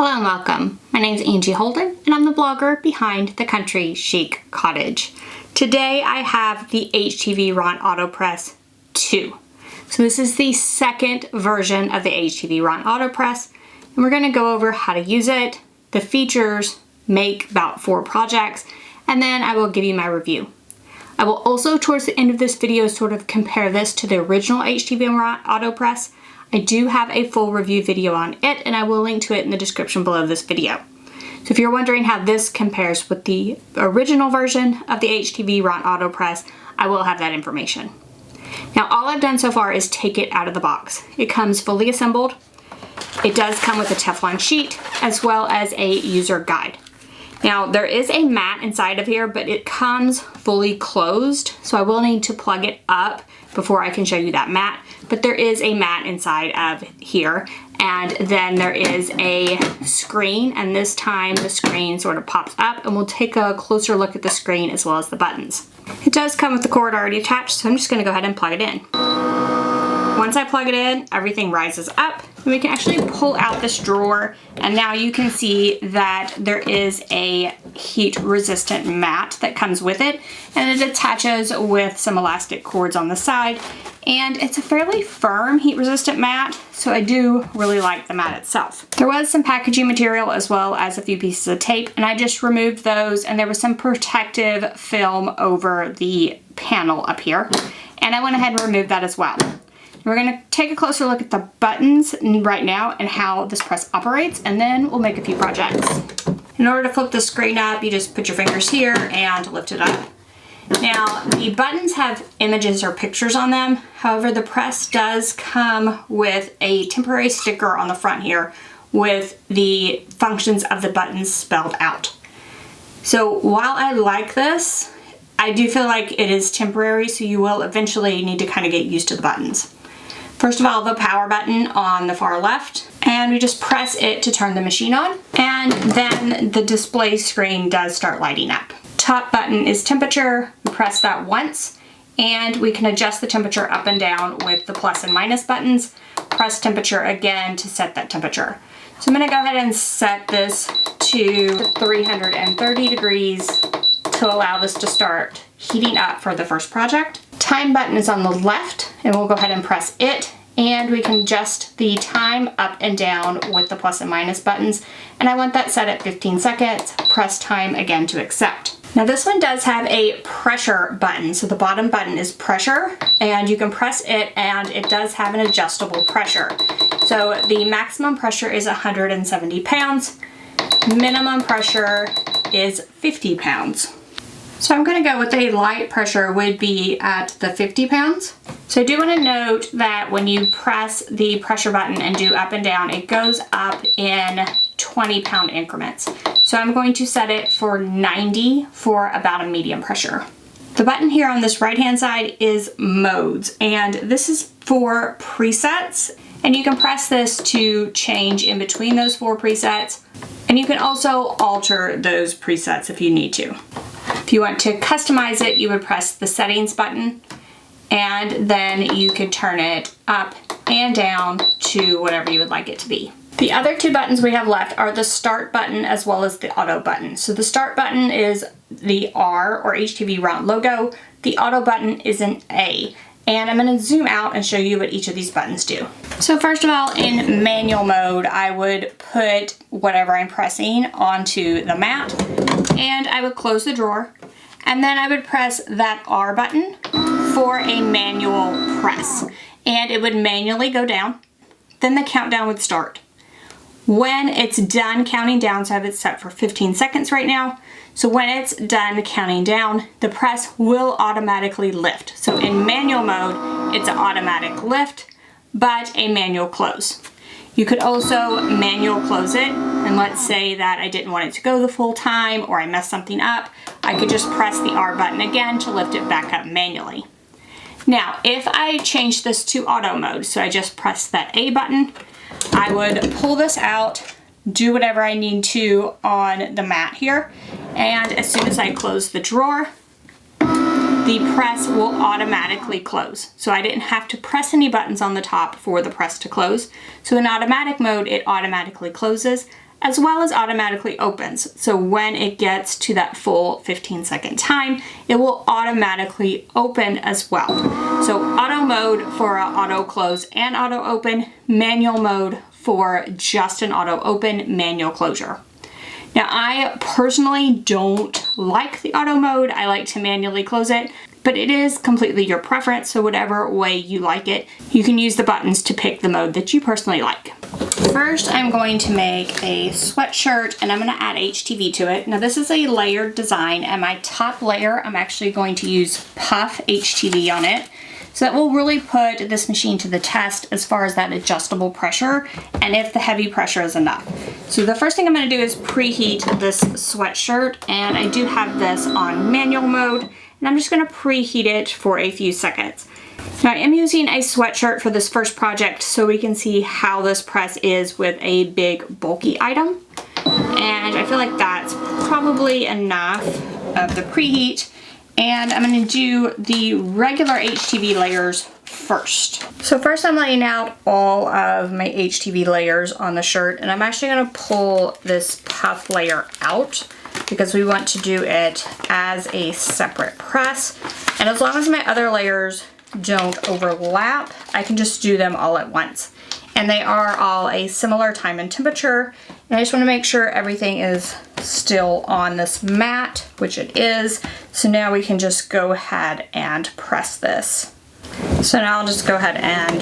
Hello and welcome. My name is Angie Holden and I'm the blogger behind the Country Chic Cottage. Today I have the HTVRont Autopress 2. So this is the second version of the HTVRont Autopress, and we're going to go over how to use it, the features, make about 4 projects, and then I will give you my review. I will also, towards the end of this video, sort of compare this to the original HTVRont Autopress. I do have a full review video on it, and I will link to it in the description below this video. So if you're wondering how this compares with the original version of the HTVRont Autopress, I will have that information. Now, all I've done so far is take it out of the box. It comes fully assembled. It does come with a Teflon sheet as well as a user guide. Now, there is a mat inside of here, but it comes fully closed, so I will need to plug it up before I can show you that mat. But there is a mat inside of here, and then there is a screen, and this time the screen sort of pops up, and we'll take a closer look at the screen as well as the buttons. It does come with the cord already attached, so I'm just going to go ahead and plug it in. Once I plug it in, everything rises up, and we can actually pull out this drawer, and now you can see that there is a heat-resistant mat that comes with it, and it attaches with some elastic cords on the side, and it's a fairly firm heat-resistant mat, so I do really like the mat itself. There was some packaging material as well as a few pieces of tape, and I just removed those, and there was some protective film over the panel up here, and I went ahead and removed that as well. We're going to take a closer look at the buttons right now and how this press operates, and then we'll make a few projects. In order to flip the screen up, you just put your fingers here and lift it up. Now, the buttons have images or pictures on them. However, the press does come with a temporary sticker on the front here with the functions of the buttons spelled out. So while I like this, I do feel like it is temporary, so you will eventually need to kind of get used to the buttons. First of all, the power button on the far left, and we just press it to turn the machine on, and then the display screen does start lighting up. Top button is temperature. We press that once, and we can adjust the temperature up and down with the plus and minus buttons. Press temperature again to set that temperature. So I'm going to go ahead and set this to 330 degrees to allow this to start heating up for the first project. Time button is on the left, and we'll go ahead and press it, and we can adjust the time up and down with the plus and minus buttons, and I want that set at 15 seconds. Press time again to accept. Now this one does have a pressure button, so the bottom button is pressure, and you can press it, and it does have an adjustable pressure. So the maximum pressure is 170 pounds, minimum pressure is 50 pounds. So I'm going to go with a light pressure would be at the 50 pounds. So I do want to note that when you press the pressure button and do up and down, it goes up in 20-pound increments. So I'm going to set it for 90 for about a medium pressure. The button here on this right-hand side is modes, and this is for presets. And you can press this to change in between those 4 presets. And you can also alter those presets if you need to. If you want to customize it, you would press the settings button, and then you could turn it up and down to whatever you would like it to be. The other 2 buttons we have left are the start button as well as the auto button. So the start button is the R or HTVRont logo. The auto button is an A. And I'm going to zoom out and show you what each of these buttons do. So first of all, in manual mode, I would put whatever I'm pressing onto the mat, and I would close the drawer, and then I would press that R button for a manual press, and it would manually go down. Then the countdown would start. When it's done counting down, so I have it set for 15 seconds right now, so when it's done counting down, the press will automatically lift. So in manual mode, it's an automatic lift, but a manual close. You could also manual close it, and let's say that I didn't want it to go the full time or I messed something up, I could just press the R button again to lift it back up manually. Now, if I change this to auto mode, so I just press that A button, I would pull this out, do whatever I need to on the mat here, and as soon as I close the drawer, the press will automatically close. So I didn't have to press any buttons on the top for the press to close. So in automatic mode, it automatically closes, as well as automatically opens. So when it gets to that full 15-second time, it will automatically open as well. So auto mode for auto close and auto open, manual mode for just an auto open, manual closure. Now I personally don't like the auto mode. I like to manually close it, but it is completely your preference. So whatever way you like it, you can use the buttons to pick the mode that you personally like. First, I'm going to make a sweatshirt and I'm going to add HTV to it. Now this is a layered design, and my top layer, I'm actually going to use Puff HTV on it. So that will really put this machine to the test as far as that adjustable pressure and if the heavy pressure is enough. So the first thing I'm going to do is preheat this sweatshirt, and I do have this on manual mode, and I'm just going to preheat it for a few seconds. Now I am using a sweatshirt for this first project so we can see how this press is with a big bulky item. And I feel like that's probably enough of the preheat. And I'm going to do the regular HTV layers first. So first I'm laying out all of my HTV layers on the shirt, and I'm actually going to pull this puff layer out because we want to do it as a separate press. And as long as my other layers don't overlap, I can just do them all at once. And they are all a similar time and temperature. And I just want to make sure everything is still on this mat, which it is. So now we can just go ahead and press this. So now I'll just go ahead and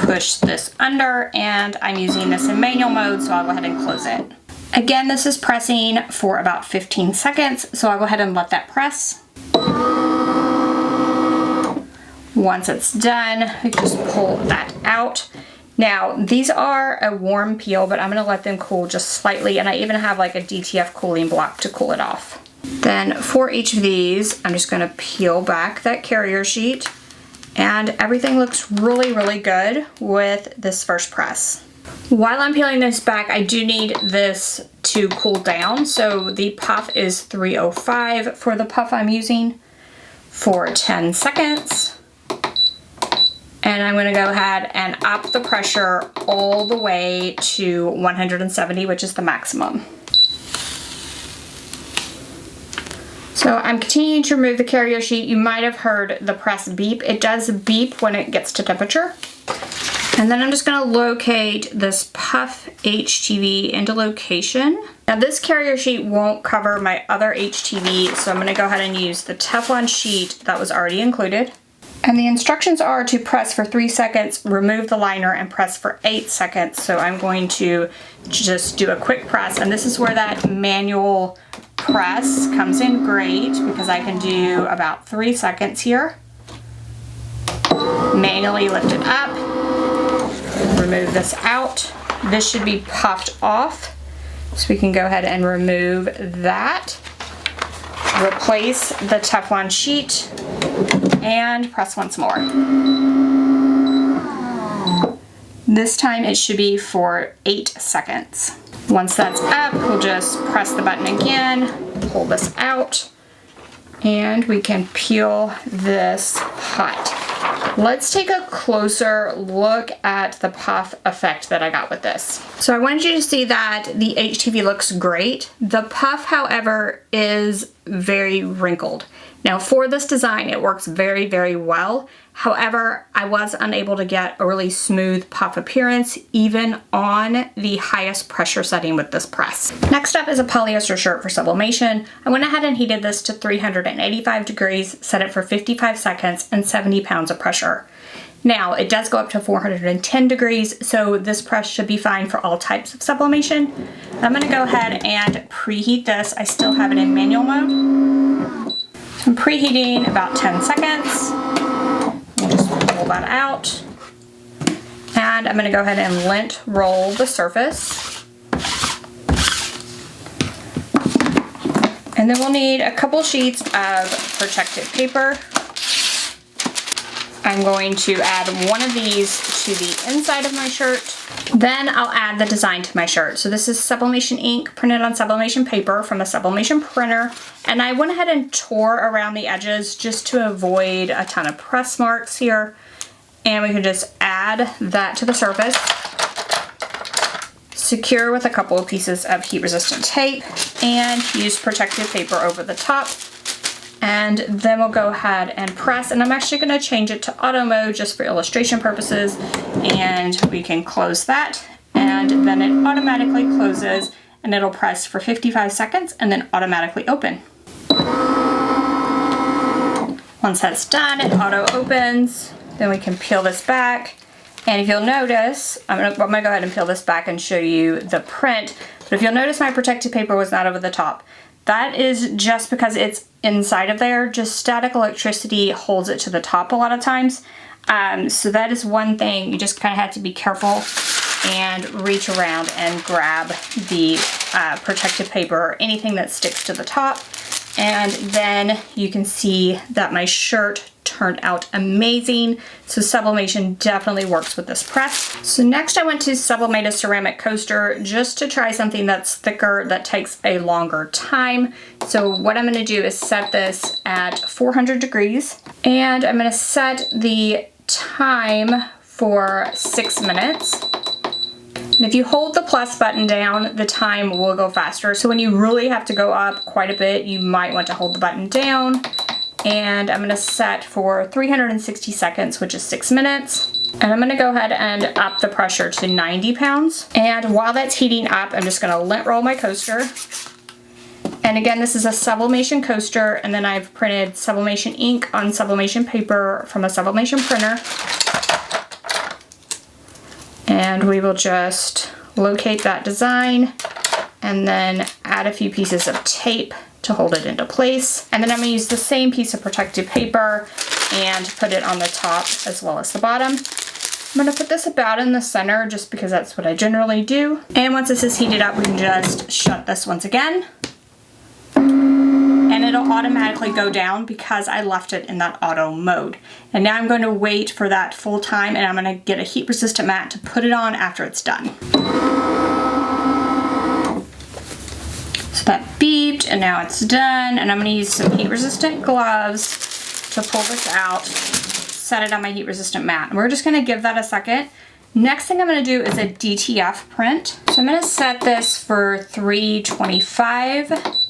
push this under, and I'm using this in manual mode, so I'll go ahead and close it. Again, this is pressing for about 15 seconds, so I'll go ahead and let that press. Once it's done, we just pull that out. Now, these are a warm peel, but I'm going to let them cool just slightly, and I even have like a DTF cooling block to cool it off. Then for each of these, I'm just going to peel back that carrier sheet, and everything looks really, really good with this first press. While I'm peeling this back, I do need this to cool down. So the puff is 305 for the puff I'm using for 10 seconds. And I'm going to go ahead and up the pressure all the way to 170, which is the maximum. So I'm continuing to remove the carrier sheet. You might have heard the press beep. It does beep when it gets to temperature. And then I'm just going to locate this Puff HTV into location. Now this carrier sheet won't cover my other HTV, so I'm going to go ahead and use the Teflon sheet that was already included. And the instructions are to press for 3 seconds, remove the liner, and press for 8 seconds. So I'm going to just do a quick press, and this is where that manual press comes in great because I can do about 3 seconds here. Manually lift it up, remove this out. This should be puffed off, so we can go ahead and remove that. Replace the Teflon sheet and press once more. This time it should be for 8 seconds. Once that's up, we'll just press the button again, pull this out, and we can peel this hot. Let's take a closer look at the puff effect that I got with this. So I wanted you to see that the HTV looks great. The puff, however, is very wrinkled. Now for this design, it works very, very well. However, I was unable to get a really smooth puff appearance even on the highest pressure setting with this press. Next up is a polyester shirt for sublimation. I went ahead and heated this to 385 degrees, set it for 55 seconds and 70 pounds of pressure. Now it does go up to 410 degrees, so this press should be fine for all types of sublimation. I'm gonna go ahead and preheat this. I still have it in manual mode. I'm preheating about 10 seconds. We'll just pull that out. And I'm going to go ahead and lint roll the surface. And then we'll need a couple sheets of protective paper. I'm going to add one of these to the inside of my shirt. Then I'll add the design to my shirt. So this is sublimation ink printed on sublimation paper from a sublimation printer. And I went ahead and tore around the edges just to avoid a ton of press marks here. And we can just add that to the surface. secure with a couple of pieces of heat-resistant tape, and use protective paper over the top. And then we'll go ahead and press, and I'm actually going to change it to auto mode just for illustration purposes, and we can close that, and then it automatically closes, and it'll press for 55 seconds and then automatically open. Once that's done, it auto opens. Then we can peel this back. And if you'll notice, I'm gonna go ahead and peel this back and show you the print. But if you'll notice, my protective paper was not over the top. That is just because it's inside of there. Just static electricity holds it to the top a lot of times. So that is one thing. You just kind of have to be careful and reach around and grab the protective paper or anything that sticks to the top. And then you can see that my shirt turned out amazing. So sublimation definitely works with this press. So next I went to sublimate a ceramic coaster just to try something that's thicker that takes a longer time. So what I'm gonna do is set this at 400 degrees, and I'm gonna set the time for 6 minutes. And if you hold the plus button down, the time will go faster. So when you really have to go up quite a bit, you might want to hold the button down. And I'm gonna set for 360 seconds, which is 6 minutes. And I'm gonna go ahead and up the pressure to 90 pounds. And while that's heating up, I'm just gonna lint roll my coaster. And again, this is a sublimation coaster, and then I've printed sublimation ink on sublimation paper from a sublimation printer. And we will just locate that design and then add a few pieces of tape to hold it into place. And then I'm gonna use the same piece of protective paper and put it on the top as well as the bottom. I'm gonna put this about in the center just because that's what I generally do. And once this is heated up, we can just shut this once again. And it'll automatically go down because I left it in that auto mode. And now I'm going to wait for that full time, and I'm going to get a heat resistant mat to put it on after it's done. So that beeped, and now it's done. And I'm going to use some heat resistant gloves to pull this out, set it on my heat resistant mat. And we're just going to give that a second. Next thing I'm going to do is a DTF print. So I'm going to set this for 325.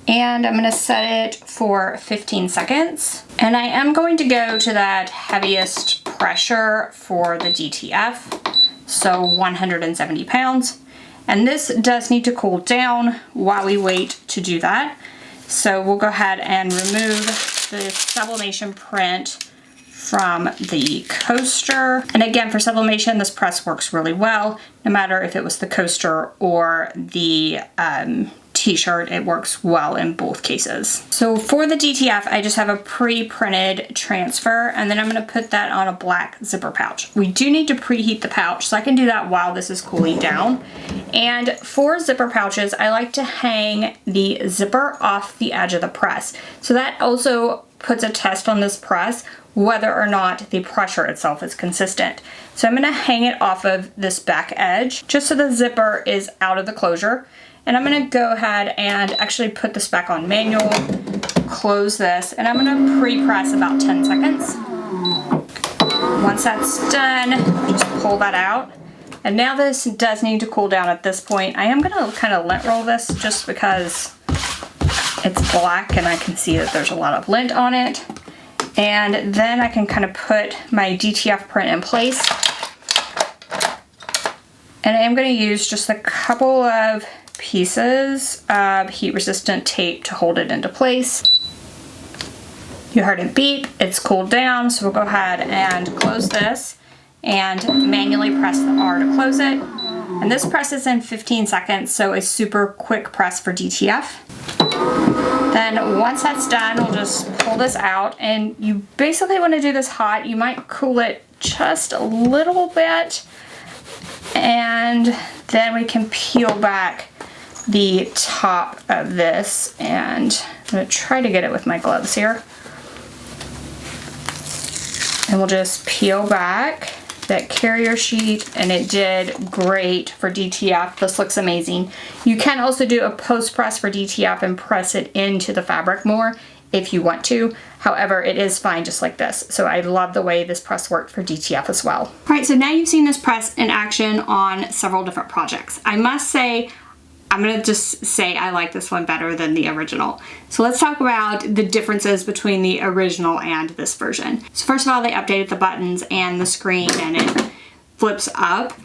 And I'm gonna set it for 15 seconds. And I am going to go to that heaviest pressure for the DTF, so 170 pounds. And this does need to cool down while we wait to do that. So we'll go ahead and remove the sublimation print from the coaster. And again, for sublimation, this press works really well, no matter if it was the coaster or the t-shirt, it works well in both cases. So for the DTF, I just have a pre-printed transfer, and then I'm gonna put that on a black zipper pouch. We do need to preheat the pouch, so I can do that while this is cooling down. And for zipper pouches, I like to hang the zipper off the edge of the press. So that also puts a test on this press whether or not the pressure itself is consistent. So I'm gonna hang it off of this back edge just so the zipper is out of the closure. And I'm gonna go ahead and actually put this back on manual, close this, and I'm gonna pre-press about 10 seconds. Once that's done, just pull that out. And now this does need to cool down at this point. I am gonna kind of lint roll this just because it's black and I can see that there's a lot of lint on it. And then I can kind of put my DTF print in place. And I am gonna use just a couple of pieces of heat resistant tape to hold it into place. You heard it beep, it's cooled down, so we'll go ahead and close this and manually press the R to close it. And this presses in 15 seconds, so a super quick press for DTF. Then once that's done, we'll just pull this out, and you basically want to do this hot. You might cool it just a little bit, and then we can peel back the top of this, and I'm gonna try to get it with my gloves here. And we'll just peel back that carrier sheet, and it did great for DTF. This looks amazing. You can also do a post press for DTF and press it into the fabric more if you want to. However, it is fine just like this. So I love the way this press worked for DTF as well. All right, so now you've seen this press in action on several different projects. I must say, I'm gonna just say I like this one better than the original. So let's talk about the differences between the original and this version. So first of all, they updated the buttons and the screen, and it flips up.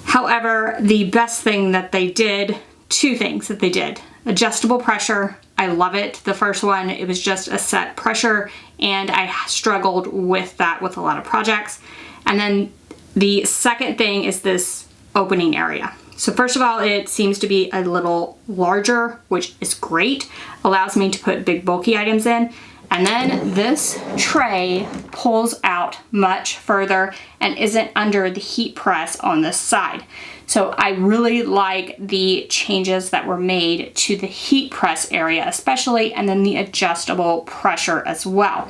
However, the best thing that they did, two things that they did. Adjustable pressure, I love it. The first one, it was just a set pressure, and I struggled with that with a lot of projects. And then the second thing is this opening area. So first of all, it seems to be a little larger, which is great. Allows me to put big bulky items in. And then this tray pulls out much further and isn't under the heat press on this side. So I really like the changes that were made to the heat press area especially, and then the adjustable pressure as well.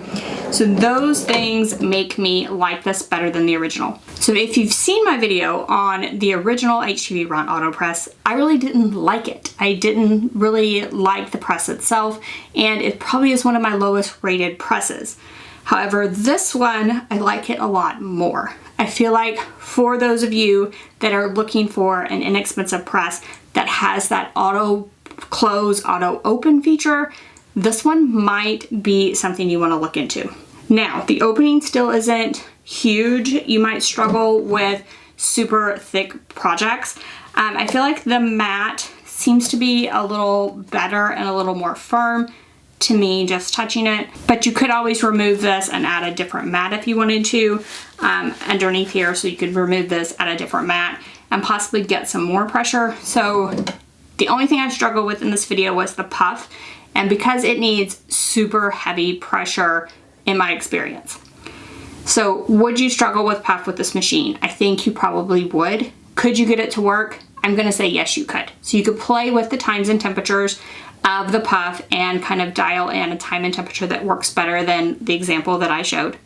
So those things make me like this better than the original. So if you've seen my video on the original HTVRont Autopress, I really didn't like it. I didn't really like the press itself, and it probably is one of my lowest rated presses. However, this one, I like it a lot more. I feel like for those of you that are looking for an inexpensive press that has that auto close, auto open feature, this one might be something you want to look into. Now, the opening still isn't huge. You might struggle with super thick projects. I feel like the mat seems to be a little better and a little more firm to me just touching it, but you could always remove this and add a different mat if you wanted to underneath here, so you could remove this, add a different mat, and possibly get some more pressure. So the only thing I struggled with in this video was the puff, and because it needs super heavy pressure in my experience. So would you struggle with puff with this machine? I think you probably would. Could you get it to work? I'm gonna say yes, you could. So you could play with the times and temperatures of the puff and kind of dial in a time and temperature that works better than the example that I showed.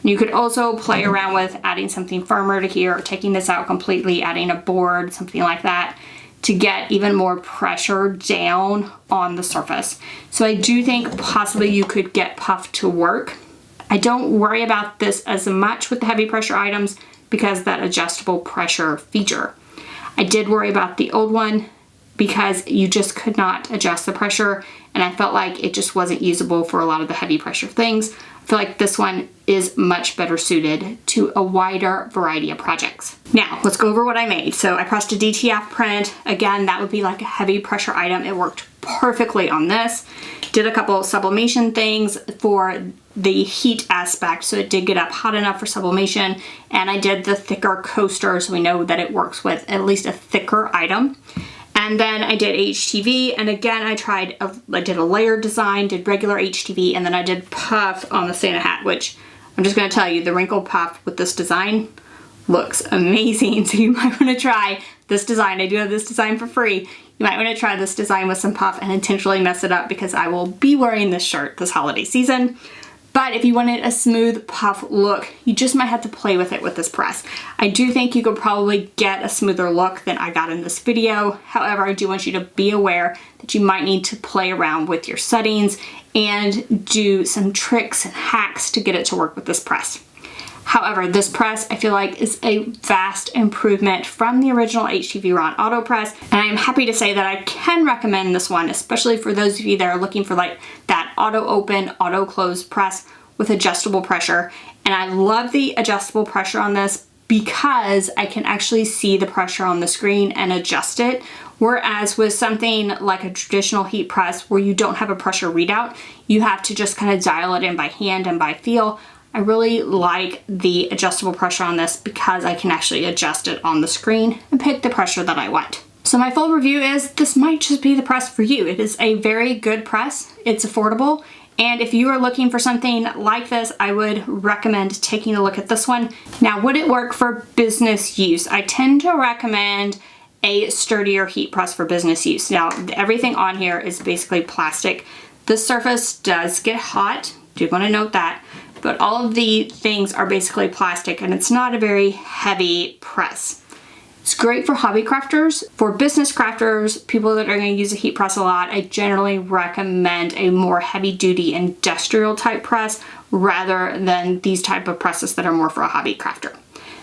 And you could also play around with adding something firmer to here, or taking this out completely, adding a board, something like that, to get even more pressure down on the surface. So I do think possibly you could get puff to work. I don't worry about this as much with the heavy pressure items because that adjustable pressure feature. I did worry about the old one because you just could not adjust the pressure, and I felt like it just wasn't usable for a lot of the heavy pressure things. I feel like this one is much better suited to a wider variety of projects. Now, let's go over what I made. So I pressed a DTF print. Again, that would be like a heavy pressure item. It worked perfectly on this. Did a couple of sublimation things for the heat aspect, so it did get up hot enough for sublimation, and I did the thicker coaster so we know that it works with at least a thicker item. And then I did HTV, and again I did a layered design, did regular HTV, and then I did puff on the Santa hat, which I'm just going to tell you, the wrinkled puff with this design looks amazing. So you might want to try this design. I do have this design for free. You might want to try this design with some puff and intentionally mess it up, because I will be wearing this shirt this holiday season. But if you wanted a smooth puff look, you just might have to play with it with this press. I do think you could probably get a smoother look than I got in this video. However, I do want you to be aware that you might need to play around with your settings and do some tricks and hacks to get it to work with this press. However, this press I feel like is a vast improvement from the original HTVRont Autopress, and I am happy to say that I can recommend this one, especially for those of you that are looking for like that auto open, auto close press with adjustable pressure. And I love the adjustable pressure on this because I can actually see the pressure on the screen and adjust it. Whereas with something like a traditional heat press where you don't have a pressure readout, you have to just kind of dial it in by hand and by feel. I really like the adjustable pressure on this because I can actually adjust it on the screen and pick the pressure that I want. So my full review is this might just be the press for you. It is a very good press. It's affordable. And if you are looking for something like this, I would recommend taking a look at this one. Now, would it work for business use? I tend to recommend a sturdier heat press for business use. Now, everything on here is basically plastic. The surface does get hot. Do want to note that. But all of the things are basically plastic, and it's not a very heavy press. It's great for hobby crafters. For business crafters, people that are going to use a heat press a lot, I generally recommend a more heavy-duty industrial type press rather than these type of presses that are more for a hobby crafter.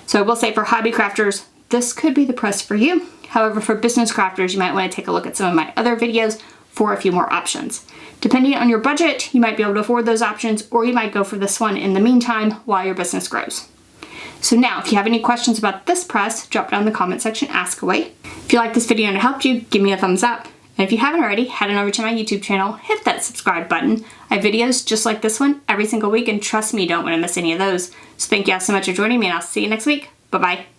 So I will say for hobby crafters, this could be the press for you. However, for business crafters, you might want to take a look at some of my other videos for a few more options. Depending on your budget, you might be able to afford those options, or you might go for this one in the meantime while your business grows. So now, if you have any questions about this press, drop down in the comment section, ask away. If you like this video and it helped you, give me a thumbs up. And if you haven't already, head on over to my YouTube channel, hit that subscribe button. I have videos just like this one every single week, and trust me, you don't want to miss any of those. So thank you all so much for joining me, and I'll see you next week. Bye-bye.